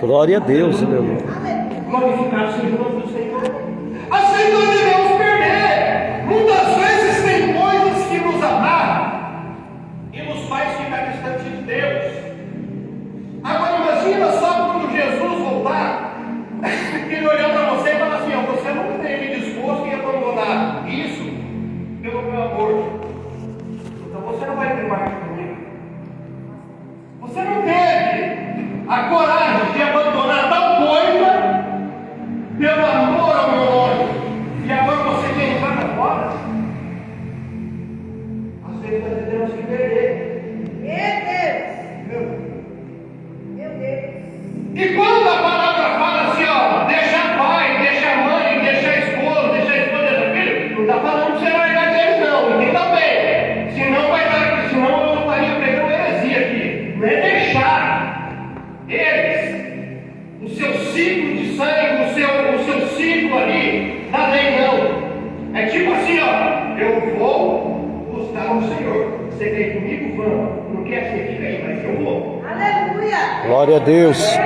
Glória a Deus, meu irmão. Glorificado seja o nome do Senhor. Assim nós devemos perder. Muitas vezes tem coisas que nos amarram e nos faz ficar distante de Deus. Agora imagina só quando Jesus voltar, ele olhar para você e falar assim: ó, você não teve disposto em abandonar isso pelo meu amor. Então você não vai ter parte comigo. Você não teve a coragem de abandonar tal coisa pelo amor ao meu nome. E agora você quer entrar na roda? Às vezes nós temos que perder. Meu Deus. E quando a palavra fala assim, ó, deixa pai, deixa mãe, deixa esposa, deixa filho, não está falando que você vai largar deles, não. Entenda bem. Senão eu não estaria pregando heresia aqui. Não é deixar eles, o seu ciclo de sangue, o seu ciclo ali, da lei, não. É tipo assim, ó, eu vou buscar o Senhor. Você quer ir comigo? Vamos. Não quer ser fica aí, mas eu vou. Aleluia! Glória a Deus.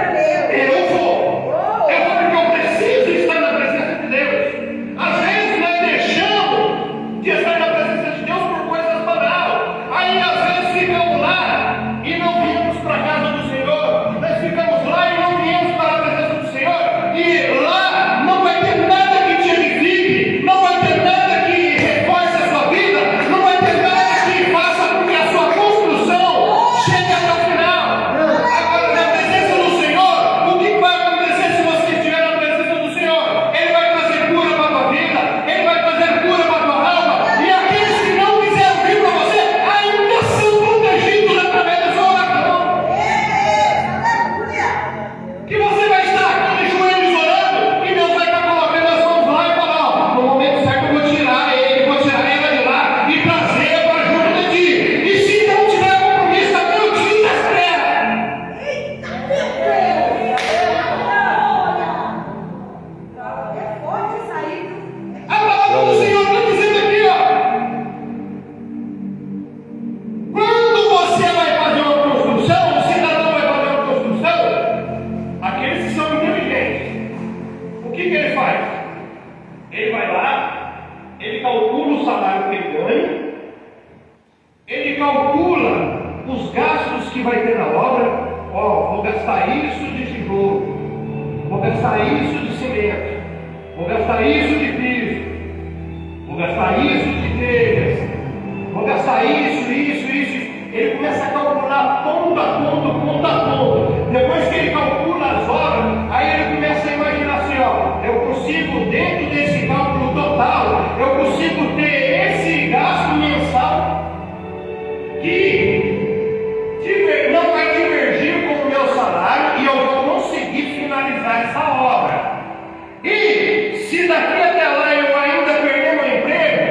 Eu vou porque eu preciso estar na presença de Deus. Às vezes nós deixamos de estar na presença de Deus por coisas banais. Aí às vezes ficamos lá e não viemos para a casa do Senhor. Nós ficamos lá e não viemos para a presença do Senhor. E lá não vai ter nada que te edifique, não vai ter nada que reforce a sua vida, não vai ter nada que faça com que a sua construção chegue até o final. Agora, na presença do Senhor, o que vai acontecer se você estiver na presença do Senhor? Ele vai trazer cura para a tua vida, Ele vai trazer cura para a tua alma, e aqueles que não quiseram vir para você ainda são protegidos através da sua oração. Que você vai estar aqui de joelhos orando, e Deus vai estar colocando as mãos lá e falar: ó, no momento certo eu vou tirar ela de lá e trazer para junto de ti. E se não tiver compromisso, também eu tiro das trevas. A palavra do Senhor está dizendo aqui, ó. Quando você vai fazer uma construção, o cidadão vai fazer uma construção, aqueles que são inteligentes, o que ele faz? Ele vai lá, ele calcula o salário que ele ganha, ele calcula os gastos que vai ter na obra. Ó, vou gastar isso de tijolo, vou gastar isso de cimento, vou gastar isso de piso, vou gastar isso de telhas, vou gastar isso. Ele começa a calcular ponto a ponto. Depois que ele calcula as obras, aí ele começa a imaginar assim, ó, eu consigo, dentro desse cálculo total, eu consigo ter esse gasto mensal que não vai divergir com o meu salário e eu vou conseguir finalizar essa obra. E se daqui até lá eu ainda perder meu emprego,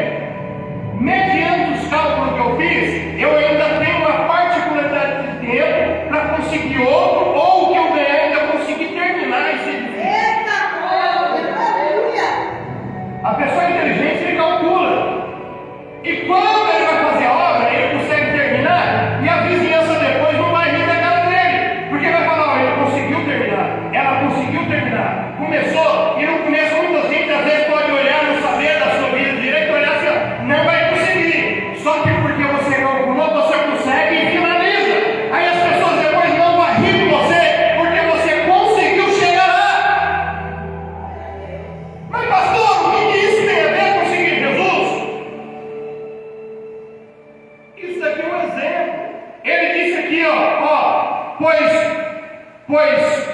mediante os cálculos que eu fiz, eu ainda tenho uma particularidade de tempo para conseguir outro, ou o que eu ganhar ainda conseguir terminar esse edifício. A pessoa inteligente, ele calcula. E quando ele vai fazer a obra, ele consegue terminar, e a vizinhança depois não vai rir da cara dele, porque vai falar: ó, ele conseguiu terminar, ela conseguiu terminar, começou. E no começo muita gente às vezes pode olhar, não saber da sua vida direito, olhar assim, ó, não vai conseguir. Só que porque você calculou, você consegue e finaliza. Aí as pessoas depois não vão rir de você, porque você conseguiu chegar lá. Mas pastor, o que isso tem a ver com seguir Jesus? Isso daqui é um exemplo. Ele disse aqui, ó, pois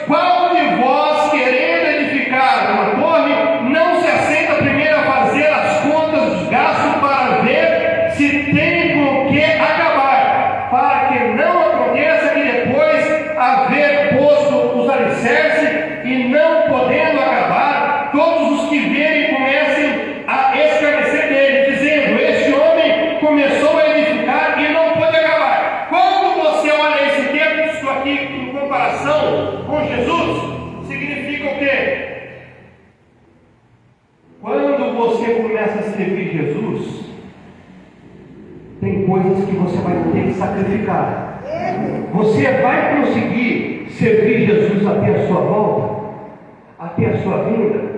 qual de vós, querendo edificar uma torre, não se assenta primeiro a fazer as contas dos gastos para ver se tem com o que acabar, para que não aconteça que depois haver posto os alicerces e não podendo acabar, todos os que verem comecem a escarnecer dele, dizendo: este homem começou a edificar e não pôde acabar. Quando você olha esse texto aqui em comparação com Jesus, significa o quê? Quando você começa a servir Jesus, tem coisas que você vai ter que sacrificar. Você vai conseguir servir Jesus até a sua volta, até a sua vinda.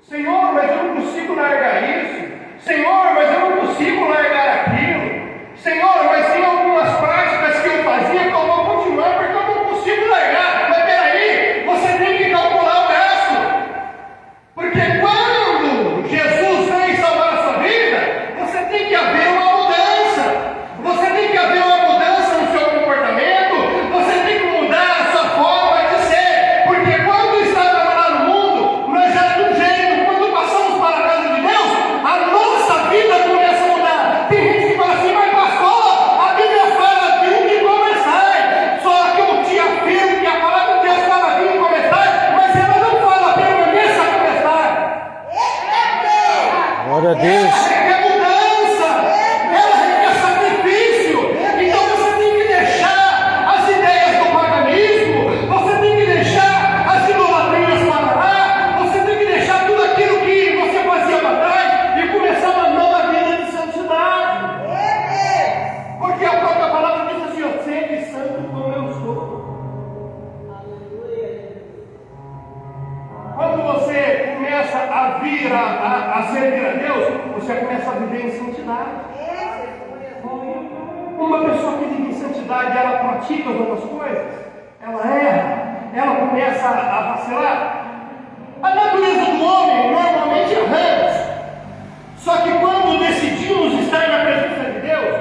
Senhor, mas eu não consigo largar isso. Senhor, mas eu não consigo largar aquilo. Senhor, mas tem algumas práticas que eu fazia que eu vou continuar porque eu não consigo largar. Mas peraí, você tem que calcular o gasto. Porque quando Jesus vem salvar a sua vida, você tem que haver uma mudança. Você tem que haver uma mudança no seu comportamento. Você tem que mudar a sua forma de ser. Porque quando estava lá no mundo, nós éramos de um jeito. Quando passamos para a casa de Deus, a nossa vida começa a mudar. Tem gente que fala assim, mas pastor, a Bíblia fala vir e começar. Só que eu te afirmo que a palavra de Deus fala vir e começar, mas ela não fala permaneça a começar. Glória a Deus. Ela requer mudança, ela requer sacrifício. Então você tem que deixar as ideias do paganismo, você tem que deixar as idolatrias para lá, você tem que deixar tudo aquilo que você fazia para trás e começar uma nova vida de santidade. Porque a própria palavra diz assim: ó, sede santo como eu sou. Quando você começa a vir a servir a Deus, você começa a viver em santidade. Uma pessoa que vive em santidade, ela pratica as outras coisas, ela erra, ela começa a vacilar. A natureza do homem normalmente erramos. Só que quando decidimos estar na presença de Deus,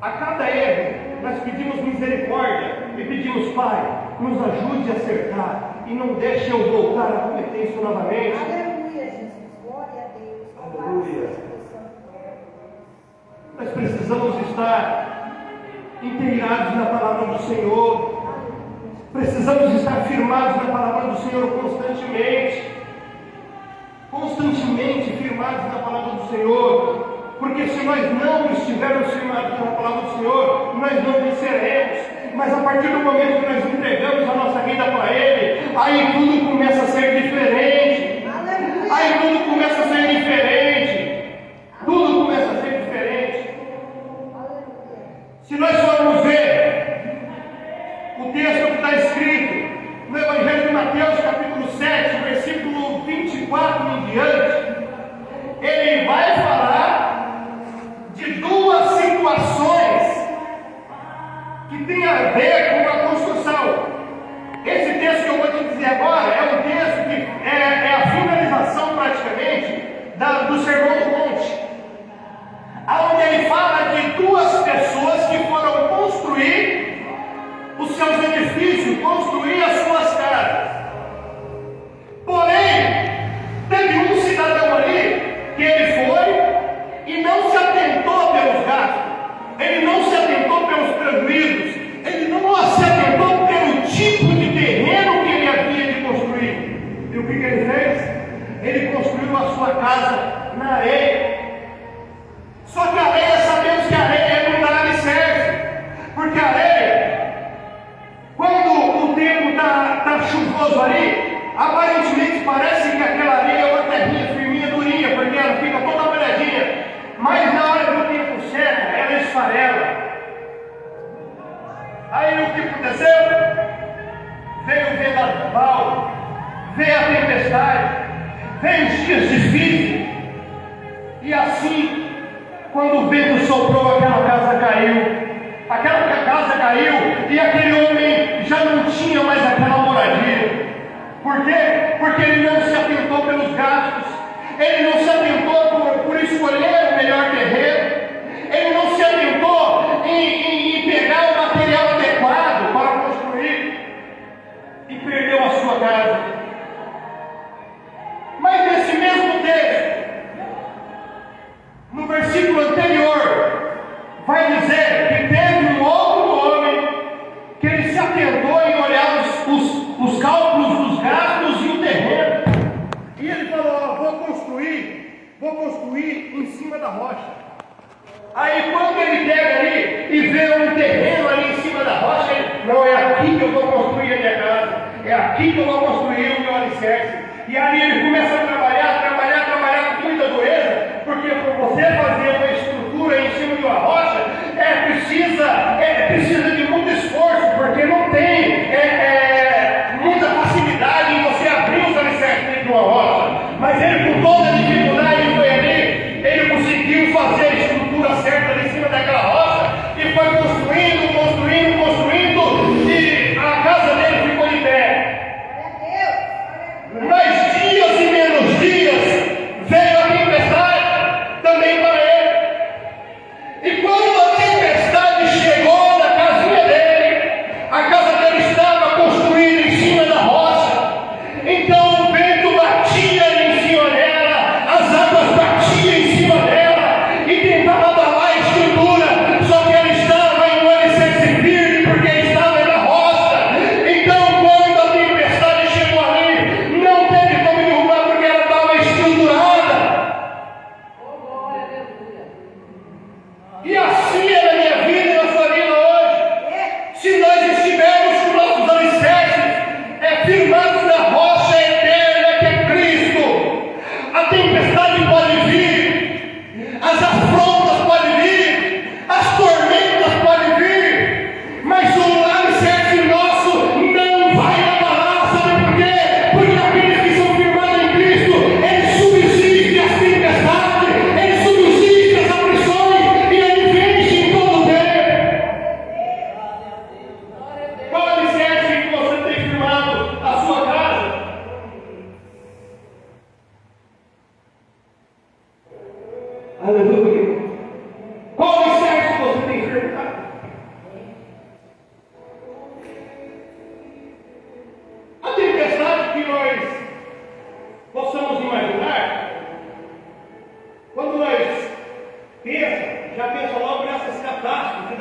a cada erro nós pedimos misericórdia e pedimos: Pai, nos ajude a acertar e não deixe eu voltar a cometer isso novamente. Aleluia, Jesus. Glória a Deus. Aleluia. Nós precisamos estar inteirados na palavra do Senhor. Precisamos estar firmados na palavra do Senhor constantemente. Constantemente firmados na palavra do Senhor. Porque se nós não estivermos firmados na palavra do Senhor, nós não venceremos. Mas a partir do momento que nós entregamos a nossa vida para Ele, aí tudo começa a ser diferente. Aí tudo começa a ser diferente. Tudo começa a ser diferente. Se nós formos ver o texto que está escrito no Evangelho de Mateus, capítulo 7, versículo 24 em diante, ele vai falar de duas situações que tem a ver com a construção. Esse texto que eu vou te dizer agora é um texto que é a finalização praticamente do Sermão do Monte, onde ele fala de duas pessoas que foram construir os seus edifícios, construir as suas casas. Porém, teve um cidadão ali que ele foi e não se atentou pelos gastos, ele não se atentou pelos prejuízos, ele não se atentou pelo tipo de terreno que ele havia de construir. E o que ele fez? Ele construiu a sua casa na areia. Só que a areia, sabemos que a areia não dá alicerce, porque a areia, quando o tempo está chuvoso ali, aparentemente parece que aquela areia é uma terrinha firminha, durinha, porque ela fica toda molhadinha, mas na hora que o tempo seca, ela esfarela. Aí o que aconteceu? Veio o vendaval, veio a tempestade, veio os dias difíceis, e assim, quando o vento soprou, aquela casa caiu. Aquela casa caiu e aquele homem já não tinha mais aquela moradia. Por quê? Porque ele não se atentou pelos gastos, ele não se atentou por escolher o melhor terreno, ele não se atentou em pegar o material adequado para construir e perdeu a sua casa. Mas nesse mesmo texto, no versículo anterior, vai dizer que teve um outro homem que ele se atentou em olhar os cálculos dos gastos e o terreno, e ele falou: vou construir em cima da rocha. Aí quando ele pega ali e vê um terreno ali em cima da rocha, ele: não, é aqui que eu vou construir a minha casa, é aqui que eu vou construir o meu alicerce. E ali ele começa a trabalhar com muita dureza, porque para você fazer uma estrutura em cima de uma rocha, precisa de muito esforço, porque não tem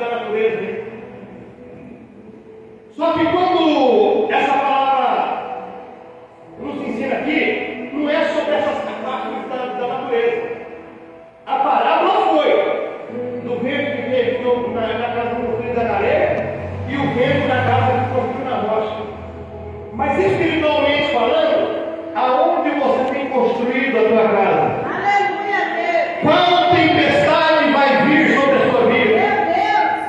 da natureza. Hein? Só que quando essa palavra nos ensina aqui, não é sobre essas catástrofes da natureza. A parábola foi do vento que veio na casa do filho da areia e o vento da casa que construiu na rocha. Mas espiritualmente falando, aonde você tem construído a tua casa? Aleluia, Deus. Qual tempestade vai vir sobre a sua vida? Meu Deus.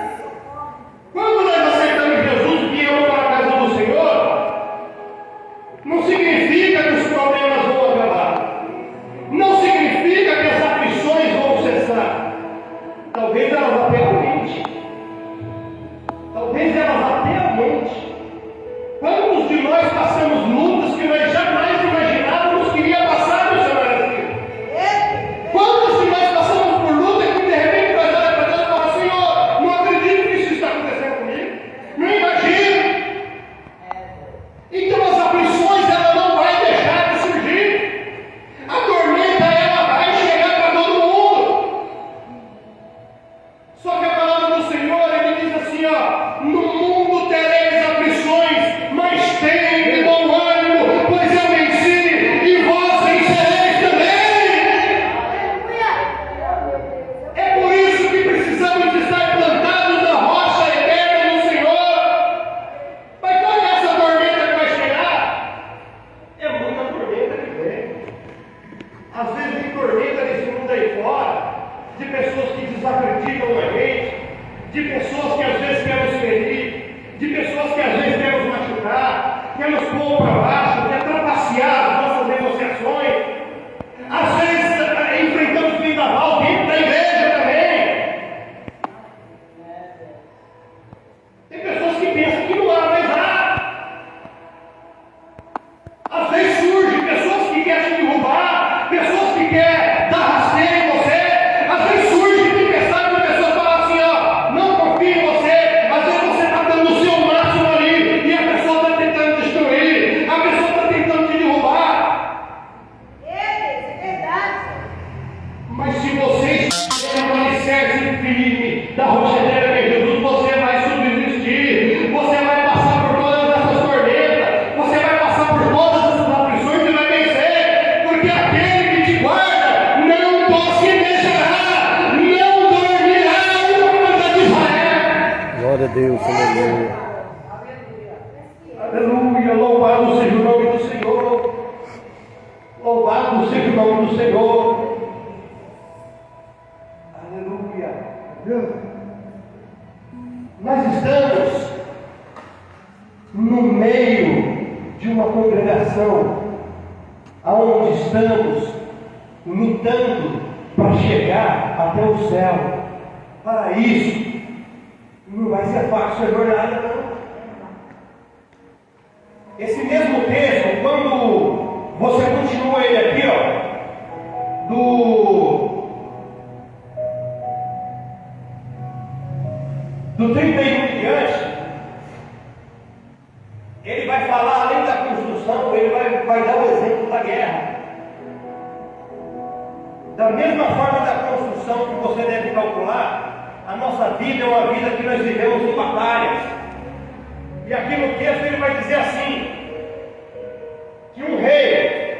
Quando nós aceitamos Jesus e viemos para a casa do Senhor, não significa que os problemas vão acabar. Não significa que as aflições vão cessar. Talvez elas até aumente. Talvez elas até aumente. Quantos de nós passamos lutas que nós jamais imaginávamos que iria passar no seu Brasil? Quantos de nós passamos por luta que de repente nós olhamos para Deus e falamos: Senhor, não acredito que isso está acontecendo comigo. Não imagino. Então as aflições ela não vai deixar de surgir. A tormenta ela vai chegar para todo mundo. Só que a palavra do Senhor ele diz assim: ó, no mundo tereis aflições, mas tem de bom ânimo, pois eu venci e vós vencereis também. É por isso que precisamos de estar plantados na rocha eterna no Senhor. Mas quando essa tormenta que vai chegar, é muita tormenta que vem. Às vezes tem tormenta nesse mundo aí fora, de pessoas que desacreditam na gente, de pessoas que às vezes querem nos ferir, de pessoas que às vezes querem nos machucar, querem nos pôr para baixo, querem trapacear as nossas negociações. Às vezes enfrentamos vendaval dentro da igreja também. Tem pessoas que pensam que não há, mas há. Às vezes surgem pessoas que querem te derrubar, pessoas que querem dar rasteira em você. Às vezes surge tempestade e a pessoa fala assim: ó, não confio em você. Às vezes você está dando o seu máximo ali e a pessoa está tentando destruir, a pessoa está tentando te derrubar. É verdade. Mas se você estiver no alicerce firme da rocha eterna de Jesus, você vai subsistir, você vai passar por todas essas tormentas, você vai passar por todas essas aflições e vai vencer, porque aquele que te guarda não tosse e deixará, não dormirá o guarda de Israel. Glória a Deus, aleluia. Aleluia, louvado seja o nome do Senhor, louvado seja o nome do Senhor. Aleluia. Nós estamos no meio de uma congregação aonde estamos lutando para chegar até o céu. Para isso, não vai ser fácil a jornada, não. Esse mesmo texto, quando você continua ele aqui, ó, do 31 em diante, ele vai falar além da construção, ele vai dar o exemplo da guerra. Da mesma forma da construção que você deve calcular, a nossa vida é uma vida que nós vivemos em batalhas. E aqui no texto ele vai dizer assim, que um rei,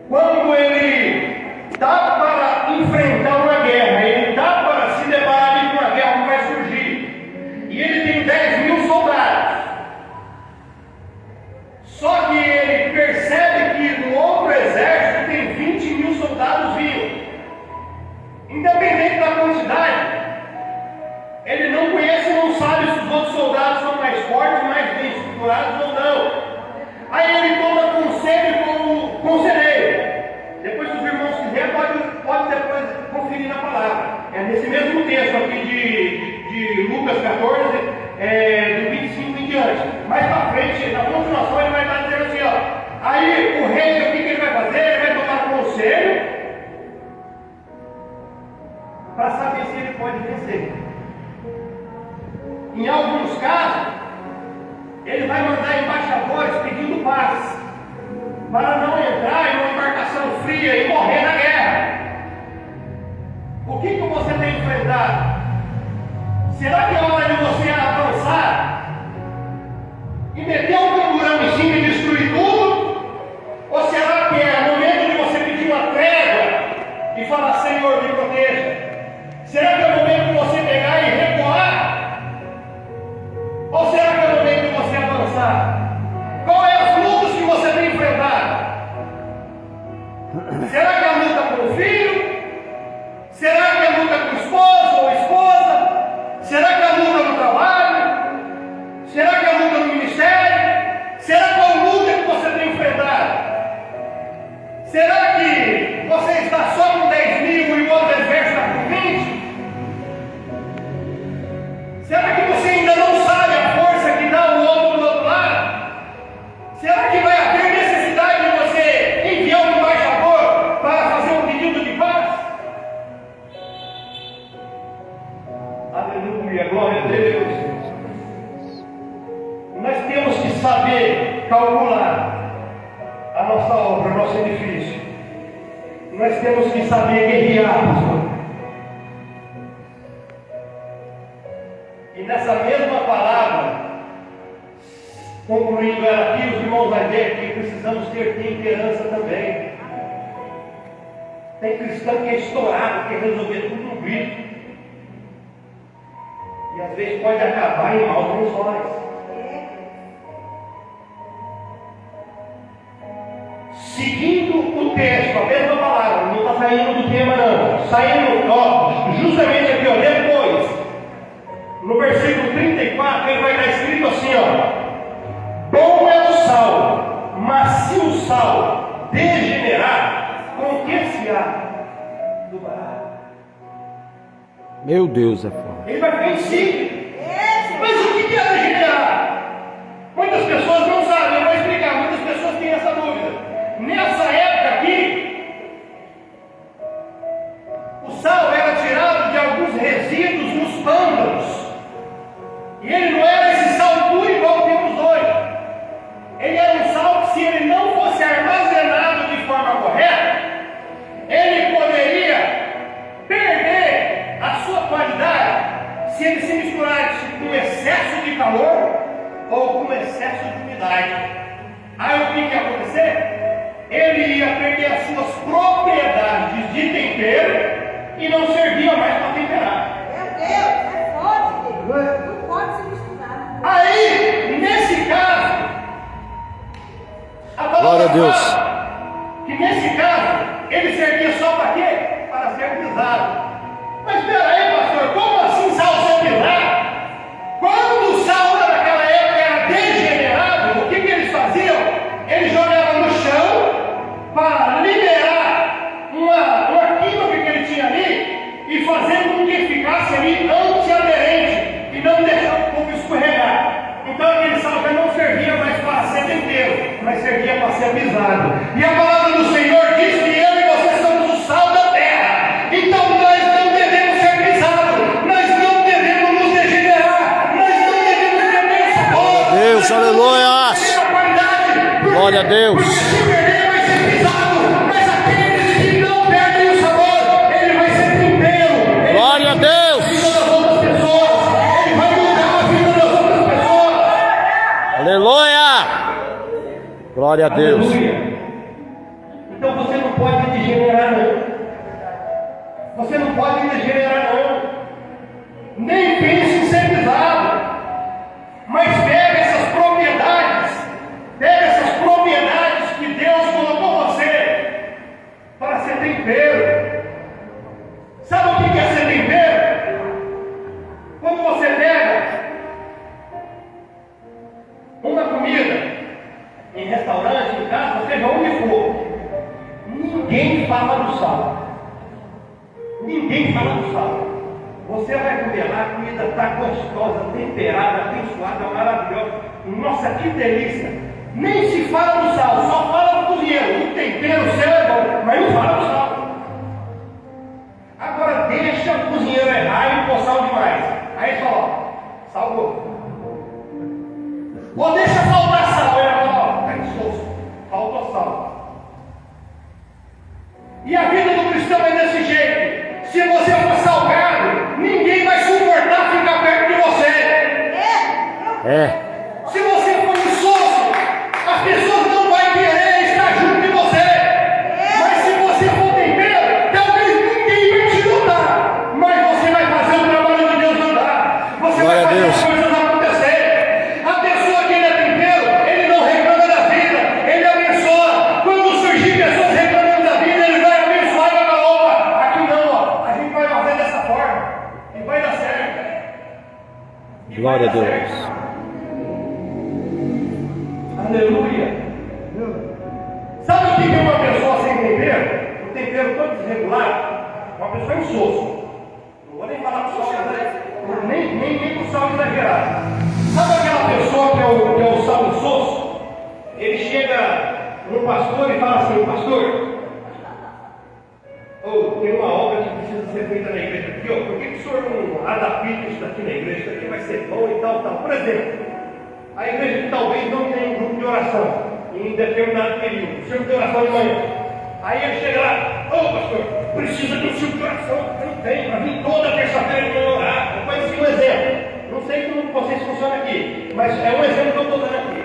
quando ele está para enfrentar uma guerra, ele está para se deparar com uma guerra que vai surgir, e ele tem 10.000 soldados, só que ele percebe que no outro exército tem 20.000 soldados vindo. Independente da quantidade, ele não conhece e não sabe se os outros soldados são mais fortes, mais bem estruturados ou não. Aí ele toma conselho com o conselheiro. Depois, se os irmãos quiserem, pode depois conferir na palavra. É nesse mesmo texto aqui de Lucas 14, do 25 em diante. Mais para frente, na continuação, ele vai estar dizendo assim, ó. Aí o rei, o que ele vai fazer? Ele vai tomar conselho para saber se ele pode vencer. Em alguns casos, ele vai mandar embaixadores pedindo paz, para não entrar em uma embarcação fria e morrer na guerra. O que você tem enfrentado? Será que é hora de você avançar e meter um camburão em cima e destruir tudo? Ou será que é momento de você pedir uma trégua e falar: Senhor, me proteja? Será que é momento de você pegar e recuar? Ou será que é momento de você avançar? Qual é as lutas que você tem enfrentado? Será que é a luta com o filho? Será que é a luta com o esposo ou esposa? Será que é a luta no trabalho? Será que é a luta no ministério? Será que é a luta que você tem enfrentado? Será que você está só com 10 mil e o outro exército está com 20? Será que você ainda não sabe a força que dá o outro do outro lado? Será que vai haver necessidade de você enviar um embaixador para fazer um pedido de paz? Aleluia, glória a Deus. Nós temos que saber calcular a nossa obra, o nosso edifício. Nós temos que saber guerrear, pastor. E nessa mesma palavra, concluindo ela aqui, os irmãos vão ver que precisamos ter temperança também. Tem cristão que é estourado, quer resolver tudo no grito. E às vezes pode acabar em maus lençóis. Seguindo o texto, a mesma palavra, não está saindo do tema não. Saindo, ó, justamente aqui, ó, depois, no versículo 34, ele vai estar escrito assim, ó: bom é o sal, mas se o sal degenerar, com que se há do barato? Meu Deus, é forte. Ele vai ficar em si. Mas o que é degenerar? Muitas pessoas não sabem, eu vou explicar, muitas pessoas têm essa dúvida. Nessa época aqui, o sal era tirado de alguns resíduos nos pântanos. E ele não era esse sal puro igual temos hoje. Ele era um sal que, se ele não fosse armazenado de forma correta, ele poderia perder a sua qualidade se ele se misturasse com excesso de calor ou com excesso de umidade. Aí o que ia acontecer? Ele ia perder as suas propriedades de tempero e não servia mais para temperar. Meu Deus, é forte, Deus. Não pode se misturar. Aí, nesse caso, a palavra Glória a Deus. fala que nesse caso, ele servia só para quê? Para ser pisado. Mas espera aí, pastor, como assim sal ser pisado? Quando o sal naquela época era degenerado, o que eles faziam? Eles jogavam no chão para liberar uma química que ele tinha ali e fazendo com que ficasse ali antiaderente e não deixar o povo escorregar. Então aquele sal já não servia mais para ser tempero, mas servia para ser pisado. E a palavra do Senhor diz que eu e você somos o sal da terra. Então nós não devemos ser pisados, nós não devemos nos degenerar, nós não devemos perder sabor. Deus, aleluia. Glória a Deus. Se perder, vai ser pisado, mas aqueles que não perdem o sabor, ele vai ser tempero. Glória a Deus. Ele vai mudar a vida das outras pessoas. Aleluia. Glória a Deus. Aleluia. Então você não pode degenerar, não. Você não pode degenerar, não. Nem pense em ser pisado. Mas pega essas propriedades. Pega essas propriedades que Deus colocou você para ser tempero. Sabe o que é ser tempero? Quando você pega uma comida em restaurante, em casa, seja onde for, ninguém fala do sal. Ninguém fala do sal. Você vai comer lá, a comida está gostosa, temperada, abençoada, maravilhosa. Nossa, que delícia! Nem se fala do sal, só fala do cozinheiro. O tempero seu é bom, mas não fala do sal. Agora deixa o cozinheiro errar e pôr sal demais. Aí fala, ó, salgou. Ou deixa faltar sal, aí ela fala, ó, tá insosso, faltou sal. E a vida do cristão é desse jeito. Se você for salgado, ninguém vai suportar ficar perto É. Se você for insosso, as pessoas não vão querer estar junto de você. Mas se você for tempero, talvez ninguém vai te notar. Mas você vai fazer o trabalho de Deus andar. Você Glória a vai fazer Deus. as coisas acontecerem. A pessoa que ele é tempero, ele não reclama da vida, ele abençoa. Quando surgir pessoas reclamando da vida, ele vai abençoar e vai falar: opa, aqui não, ó, a gente vai fazer dessa forma. E vai dar certo. E Glória a vai dar Deus. certo. Aleluia. Sabe o que é uma pessoa sem tempero? Um tempero todo desregulado. Uma pessoa insossa. Não vou nem falar com sal exagerado. Nem com sal exagerado. Sabe aquela pessoa que é o sal insosso? Ele chega no pastor e fala assim: pastor, tem uma obra que precisa ser feita na igreja aqui, ó. Por que o senhor não adapta isso daqui na igreja? Isso daqui vai ser bom e tal, tal. Por exemplo, a igreja que talvez não tenha um grupo de oração em determinado período, o grupo de oração de manhã. Aí ele chega lá: pastor, precisa de um grupo de oração. Eu não tenho, para vir toda terça-feira de manhã orar. Eu conheci um exemplo. Não sei como vocês funcionam aqui, mas é um exemplo que eu estou dando aqui.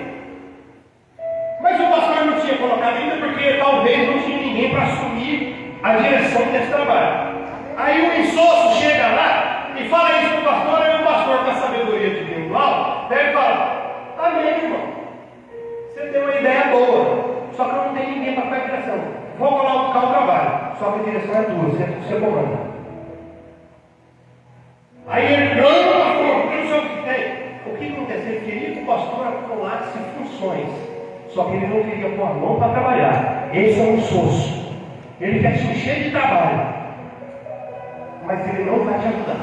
Mas o pastor não tinha colocado ainda porque talvez não tinha ninguém para assumir a direção desse trabalho. Aí o insosso chega lá e fala isso para o pastor, e o pastor, com a sabedoria de Deus lá, deve falar: amém, irmão. Você tem uma ideia boa, só que eu não tenho ninguém para ficar em direção. Vou colocar o trabalho, só que a direção é tua, você comanda. Aí ele: não, pastor, eu não sei o que tem. O que aconteceu? Ele queria que o pastor acumulasse funções, só que ele não queria pôr a mão para trabalhar. Esse é um insosso. Ele quer te encher de trabalho, mas ele não vai te ajudar.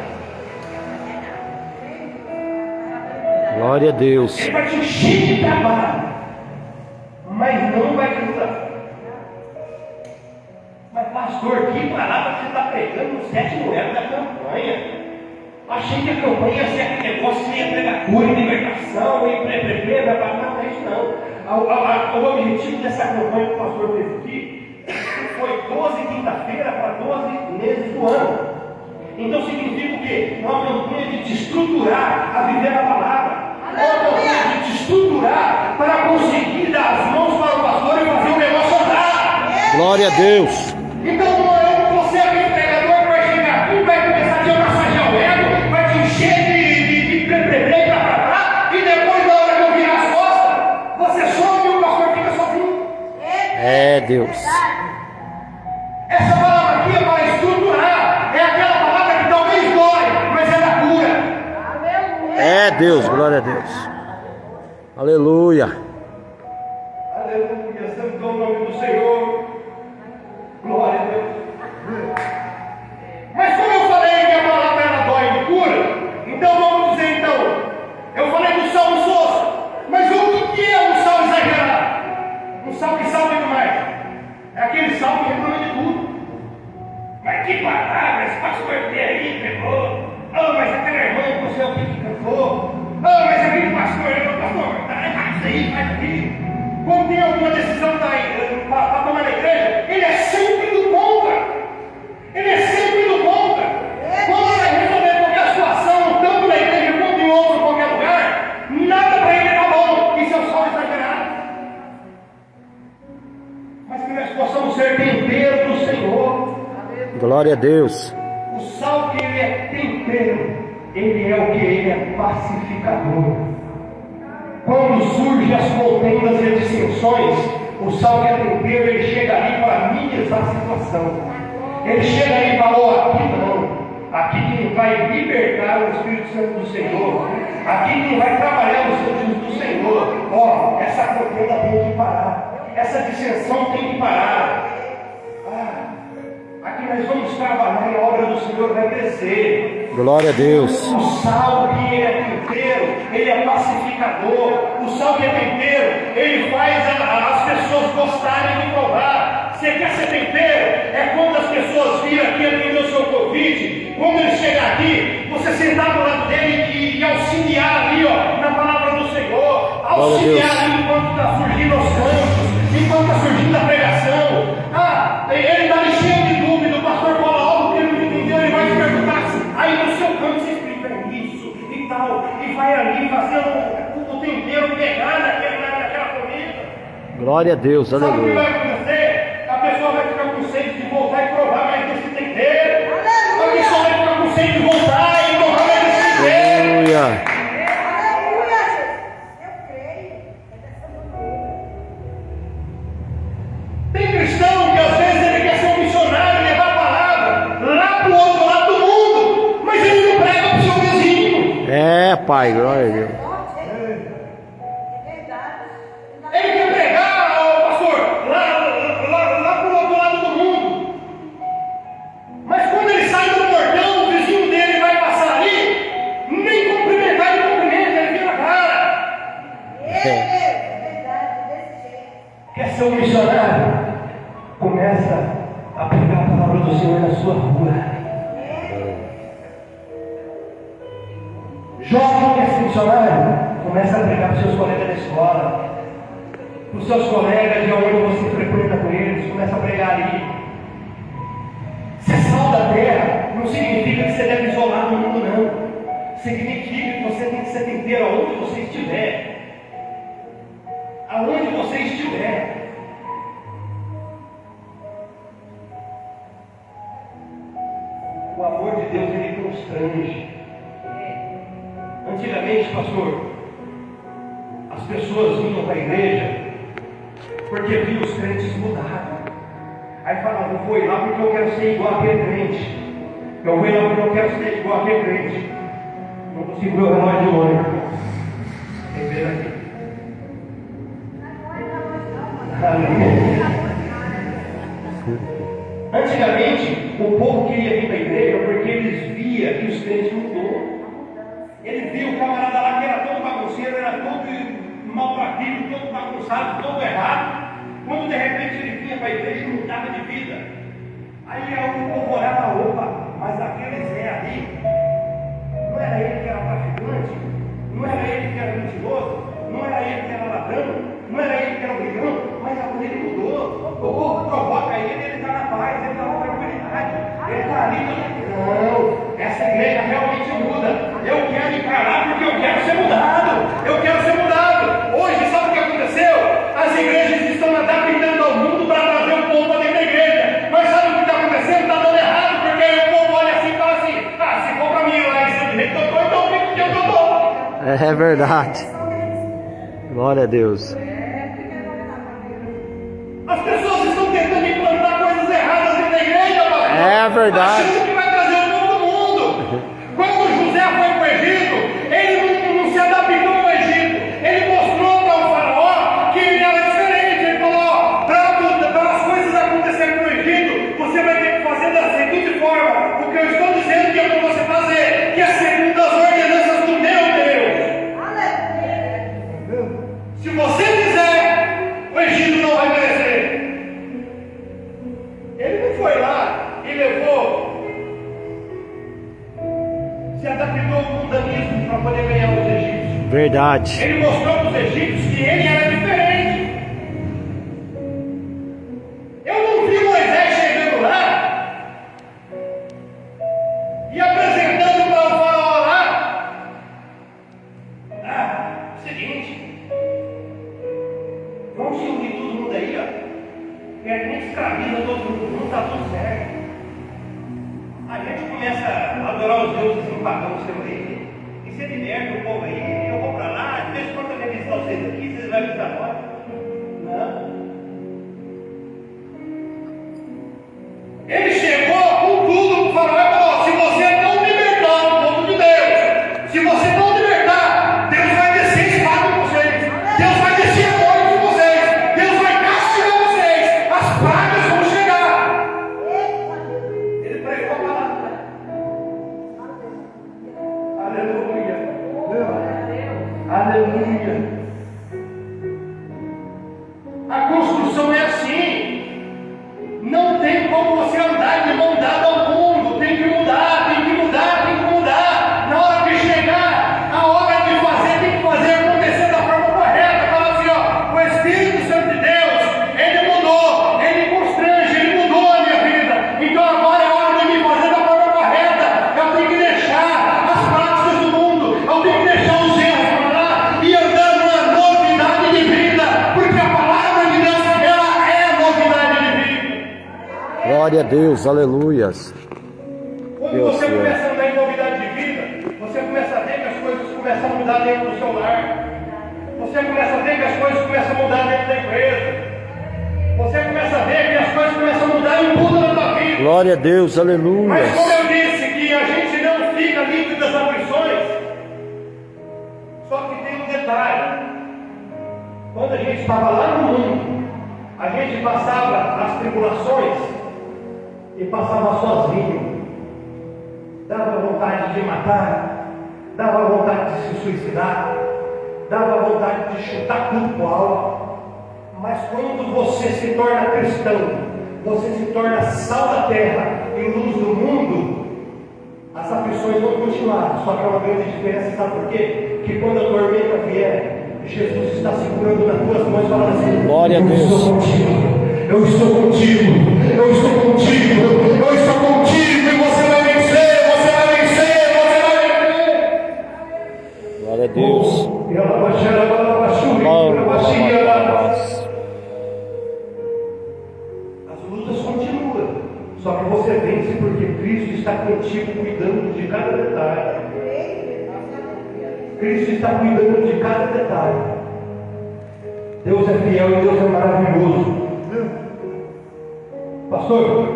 Glória a Deus. Ele vai te encher de trabalho, mas não vai te ajudar. Mas pastor, que palavra você está pregando no 7º elo da campanha? Achei que a campanha ia ser aquele negócio que ia pregar cura e libertação e não é isso não. O objetivo dessa campanha que o pastor fez aqui foi 12 quinta-feira para 12 meses do ano. Então significa o quê? Uma campanha de te estruturar a viver a palavra. Uma campanha de te estruturar para conseguir dar as mãos para o pastor e fazer o negócio andar. Glória a Deus. Então não é você, aquele pregador, que vai chegar aqui, vai começar a te massagear o ego, vai te encher de preprebre para cá, e depois, na hora que eu virar as costas, você some e o pastor fica sozinho. É Deus. Essa palavra aqui é para estruturar. É aquela palavra que talvez dói, mas é da cura. É Deus. Glória a Deus. Aleluia. Aleluia. Santo é o nome do Senhor. Glória a Deus. Mas como eu falei que a palavra ela dói e cura, então vamos dizer então. Eu falei do sal insosso. Mas o que é um sal exagerado? Um sal que salva demais. É aquele sal que reclama de tudo. Mas que palavra, esse pastor aí pegou. Mas aquela irmã que você é o que cantou. Mas aquele pastor, tá errado isso aí, faz aqui. Quando tem alguma decisão para tomar na igreja, ele é sempre do contra. Ele é sempre do contra. Quando vai resolver qualquer situação, tanto na igreja quanto em outro qualquer lugar, nada para ele tá bom. Isso é o sal exagerado. Mas que nós possamos ser tempero do Senhor. Glória a Deus. O sal que ele é tempero, ele é o que? Ele é pacificador. Quando surgem as contendas e dissensões, o sal que é tempero, ele chega ali para minimizar a situação. Ele chega ali e fala: aqui não. Aqui quem vai libertar o Espírito Santo do Senhor. Aqui quem vai trabalhar os sentidos do Senhor. Essa contenda tem que parar. Essa dissensão tem que parar. Aqui nós vamos trabalhar e a obra do Senhor vai crescer. Glória a Deus. O sal que é tempero, ele é pacificador. O sal que é tempero, ele faz as pessoas gostarem de provar. Você quer ser tempero? É quando as pessoas virem aqui atender o seu Covid. Quando ele chegar aqui, você sentar do lado dele e auxiliar ali, na palavra do Senhor. Auxiliar ali enquanto está surgindo os campos, enquanto está surgindo a pregação. Ele está ali cheio de dúvida. O pastor fala algo que ele não entendeu, ele vai te perguntar. Aí no seu canto você explica isso e tal, e vai ali fazendo tempero pegado naquela comida. Glória a Deus, Sabe o que aleluia. vai acontecer? A pessoa vai ficar com sede de voltar e provar mais desse tempero. A pessoa vai ficar com sede de voltar e provar mais desse tempero. Aleluia. Aleluia, Jesus. Eu creio. Tem cristão que às vezes ele quer ser um missionário, levar a palavra lá para o outro lado do mundo, mas ele não prega para o seu vizinho. É, Pai, glória a Deus. É verdade. Ele quer pregar, ó, pastor, lá para o outro lado do mundo. Mas quando ele sai do portão, o vizinho dele vai passar ali, nem cumprimentar, ele cumprimenta, ele vira a cara. É verdade, desse jeito. Quer ser um missionário? Começa a pregar a palavra do Senhor na sua rua. Jovem quer ser missionário? Começa a pregar para os seus colegas da escola, para os seus colegas de onde você frequenta com eles, começa a pregar ali. Ser sal da terra não significa que você deve isolar no mundo, não. Significa que você tem que ser tempero aonde você estiver. Aonde você estiver. O amor de Deus, ele constrange. Antigamente, pastor, as pessoas vinham para a igreja porque viam os crentes mudados. Aí falavam, eu vou ir lá porque eu quero ser igual aquele crente. Eu vou ir lá porque eu quero ser igual aquele crente. Não consigo ver o relógio de longe, irmão. Tem que ver aqui. Antigamente, o povo queria vir para a igreja porque eles via que os crentes mudou. Ele viu o camarada lá que era todo bagunceiro, era todo maltratido, todo bagunçado, todo errado. Quando de repente ele vinha para a igreja e mudava de vida. Aí o povo olhava, opa, mas aquele Zé ali, não era ele que era traficante, não era ele que era mentiroso, não era ele que era ladrão, não era ele que era brigão, mas agora ele mudou. O povo provoca ele está na paz, ele está na tranquilidade, ele está ali. Não, essa igreja realmente muda. Eu quero ir para lá porque eu quero ser mudado. Eu quero ser mudado. Hoje, sabe o que aconteceu? As igrejas estão adaptando ao mundo para trazer o povo para dentro da igreja. Mas sabe o que está acontecendo? Está dando errado, porque aí o povo olha assim e fala assim: ah, se for para mim lá em São Direito que eu estou, então fico que eu estou. É verdade. Glória a Deus. As pessoas estão tentando implantar coisas erradas dentro da igreja, pastor. É verdade. Achando que vai trazer o povo do mundo. Quando José foi para o Egito, ele não se adaptou ao Egito. Ele mostrou para o faraó que ele era diferente. Ele falou, ó, para as coisas acontecerem no Egito, você vai ter que fazer da seguinte forma. O que eu estou dizendo que é para você fazer, que é segundo as ordenanças do meu Deus. Aleluia. Se você fizer, o Egito não vai merecer. Ele não foi lá e levou, se adaptou ao mundanismo para poder ganhar os egípcios. Verdade. Ele mostrou para os egípcios que ele era diferente. Eu não vi Moisés chegando lá e apresentando para o faraó lá. Seguinte, vamos se unir todo mundo aí, ó. E a gente escraviza todo mundo, está tudo certo. A gente começa a adorar os deuses pagãos seu aí, e você liberta o povo aí, eu vou para lá, de vez em quando eu venho visitar vocês aqui, vocês vão visitar nós. Não. Ele chegou com tudo para o faraó e falou: se você não libertar o povo de Deus, se você não libertar, Deus vai descer espada em vocês, Deus vai descer a morte em vocês, Deus vai castigar vocês, as pragas vão chegar. Ele pregou a palavra. Aleluia. Aleluia. A construção é assim. Não tem como você andar de mão dada ao mundo. Tem que mudar, tem que mudar, tem que mudar. Na hora que chegar a hora de fazer, tem que fazer acontecer da forma correta. Fala assim, ó, o Espírito Santo de Deus, ele mudou, ele constrange, ele mudou a minha vida. Então agora é hora de me fazer da forma correta. Eu tenho que deixar as práticas do mundo. Glória a Deus, aleluias. Quando Deus você Senhor. começa a andar em novidade de vida, você começa a ver que as coisas começam a mudar dentro do seu lar. Você começa a ver que as coisas começam a mudar dentro da empresa. Você começa a ver que as coisas começam a mudar em tudo na tua vida. Glória a Deus, Mas como aleluias. eu disse que a gente não fica livre das aflições, só que tem um detalhe. Quando a gente estava lá no mundo, a gente passava as tribulações e passava sozinho. Dava vontade de matar, dava vontade de se suicidar, dava vontade de chutar tudo pro alto. Mas quando você se torna cristão, você se torna sal da terra e luz do mundo, as aflições vão continuar. Só que há uma grande diferença, sabe por quê? Que quando a tormenta vier, Jesus está segurando nas tuas mãos e falando assim: Glória a Deus. Eu estou contigo, eu estou contigo, eu estou contigo, eu estou contigo, e você vai vencer, você vai vencer, você vai vencer. Glória a Deus. E ela vai chegar, ela vai subir, ela vai chegar. As lutas continuam, só que você vence porque Cristo está contigo, cuidando de cada detalhe. Cristo está cuidando de cada detalhe. Deus é fiel e Deus é maravilhoso. Pastor,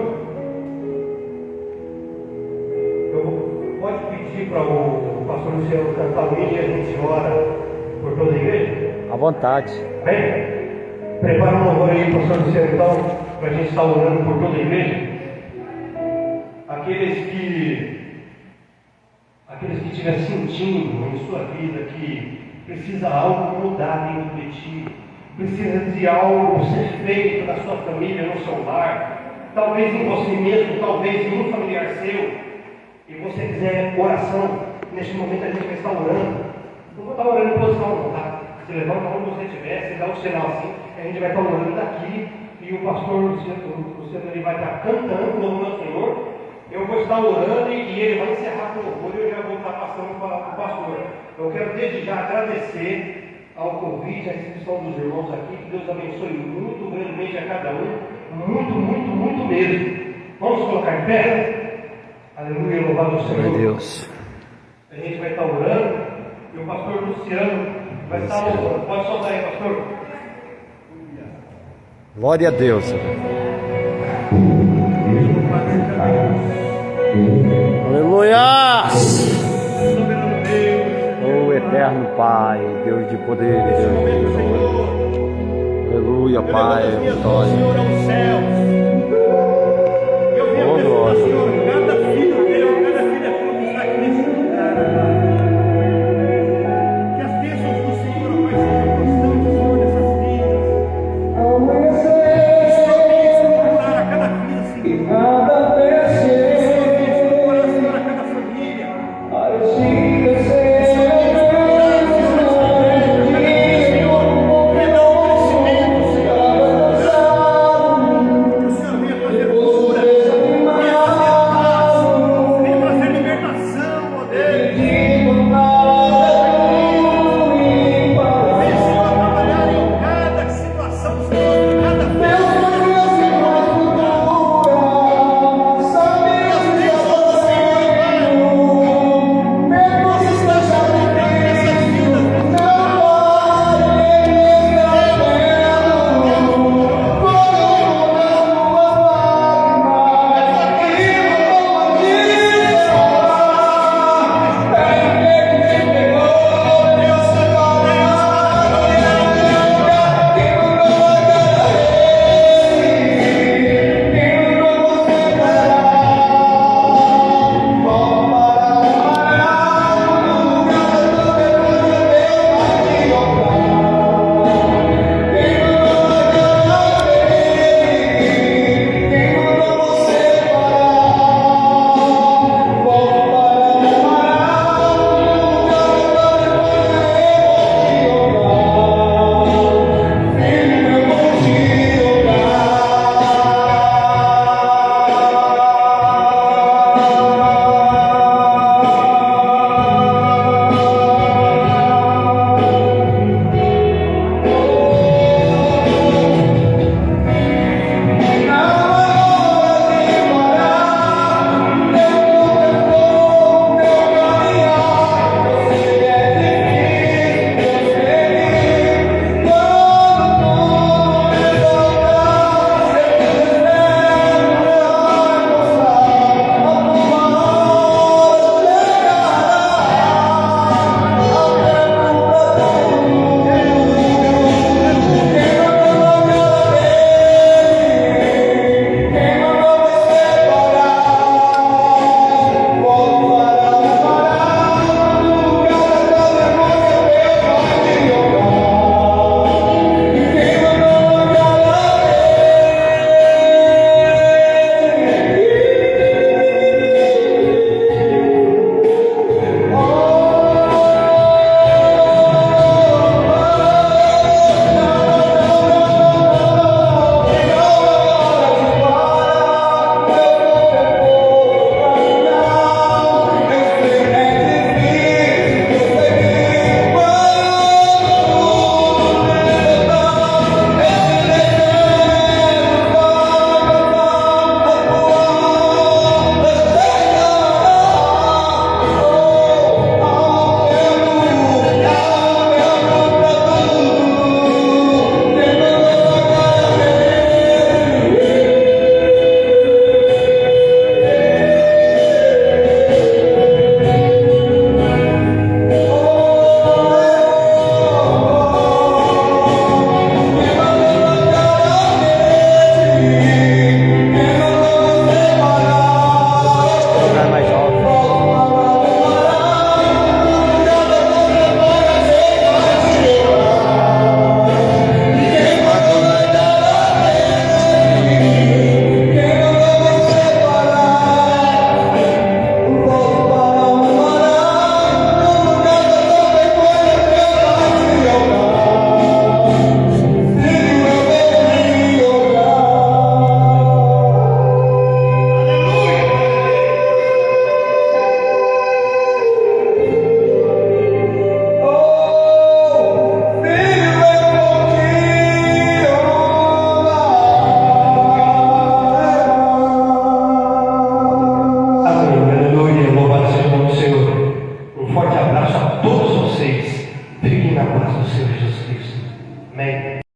pode pedir para o pastor Luciano cantar o hino e a gente ora por toda a igreja? À vontade. Bem, prepara um louvor aí, pastor Luciano, então, para a gente estar orando por toda a igreja. Aqueles que estiver sentindo em sua vida que precisa algo mudar dentro de ti, precisa de algo ser feito na sua família, no seu lar, talvez em você mesmo, talvez em um familiar seu, e você quiser oração, neste momento a gente vai estar orando. Não vou estar orando em posição não, tá? Você levanta onde você estiver, você dá um sinal assim, a gente vai estar orando daqui, e o pastor Luciano ele vai estar cantando, louvando ao Senhor. Eu vou estar orando e ele vai encerrar com o louvor e eu já vou estar passando para o pastor. Eu quero desde já agradecer ao convite, à inscrição dos irmãos aqui, que Deus abençoe muito grandemente a cada um, muito, muito, muito mesmo. Vamos colocar em pé? Aleluia, louvado ao Senhor. Glória a Deus. A gente vai estar orando e o pastor Luciano vai estar louvando. Pode soltar aí, pastor. Glória a Deus. Aleluia! Oh eterno Pai, Deus de poder, Deus de glória. Aleluia, Pai, vitória. Oh glória.